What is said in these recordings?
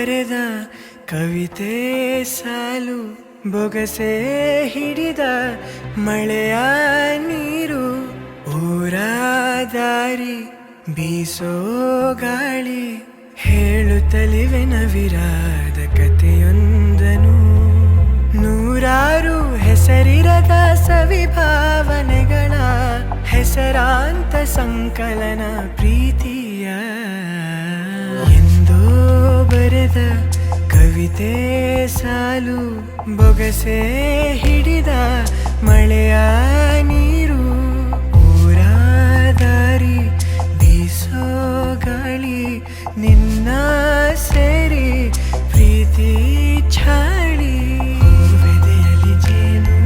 ಬರೆದ ಕವಿತೆ ಸಾಲು ಬೊಗಸೆ ಹಿಡಿದ ಮಳೆಯ ನೀರು ಊರ ದಾರಿ ಬೀಸೋ ಗಾಳಿ ಹೇಳುತ್ತಲಿವೆ ನವಿರಾದ ಕಥೆಯೊಂದನು ನೂರಾರು ಹೆಸರಿರದ ಸವಿಭಾವನೆಗಳ ಹೆಸರಾಂತ ಸಂಕಲನ ಪ್ರೀತಿಯ ಎಂದೋ ಬರೆದ ಕವಿತೆ ಸಾಲು ಬೊಗಸೆ ಹಿಡಿದ ಮಳೆಯ ನೀರು ಊರ ದಾರಿ ಬೀಸೋ ಗಾಳಿ ನಿನ್ನ ಸೇರಿ ಪ್ರೀತಿ ಛಾಳಿ ಹೂವೆದೆಯಲ್ಲಿ ಜೇನು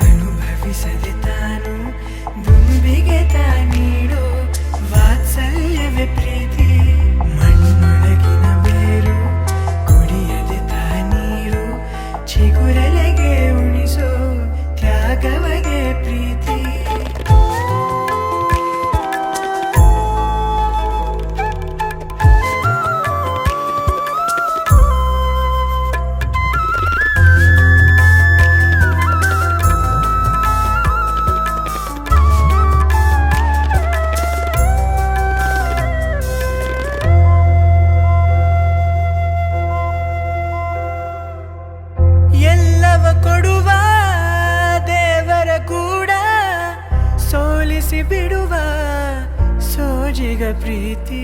ಅನುಭವಿಸದೆ ತಾನು ದುಂಬಿಗೆ ನೀಡೋ ವಾತ್ಸಲ್ಯವೇ ಪ್ರೀತಿ ಮಣ್ಣೊಳಗಿನ ಬೇರು ಕುಡಿಯದೆ ನೀರು ಚಿಗುರೆಲೆಗೆ ಉಣಿಸೋ ತ್ಯಾಗವಗೆ ಪ್ರೀತಿ ಎಲ್ಲವ ಕೊಡುವ ದೇವರ ಕೂಡ ಸೋಲಿಸಿ ಬಿಡುವ ಸೋಜಿಗ ಪ್ರೀತಿ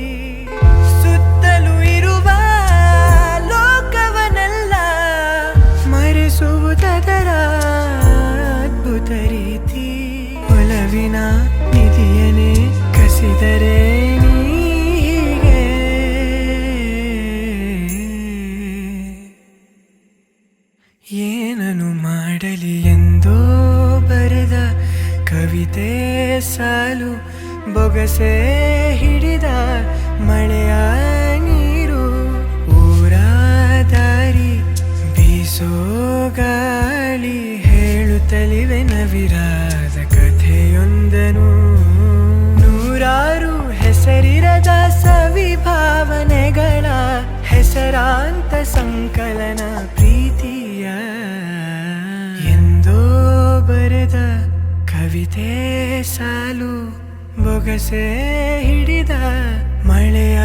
ಸುತ್ತಲೂ ಇರುವ ಲೋಕವನೆಲ್ಲ ಮರೆಸುವುದರ ಅದ್ಭುತ ರೀತಿ ಒಲವಿನ ನಿಧಿಯನೇ ಕಸಿದರೆ ನೀಗೆ ಏನನು ಮಾಡಲಿ ಎಂದೋ ಬರೆದ ಕವಿತೆ ಸಾಲು ಬೊಗಸೆ ಹಿಡಿದ ಮಳೆಯ ನೀರು ಊರ ದಾರಿ ಬೀಸೋ ಗಾಳಿ ಹೇಳುತ್ತಲಿವೆ ನವಿರಾದ ಕಥೆಯೊಂದನು ನೂರಾರು ಹೆಸರಿರದ ಸವಿಭಾವನೆಗಳ ಹೆಸರಾಂತ ಸಂಕಲನ ಪ್ರೀತಿಯ ಎಂದೋ ಬರೆದ ಕವಿತೆ ಸಾಲು ಬೊಗಸೆ ಹಿಡಿದ ಮಳೆಯ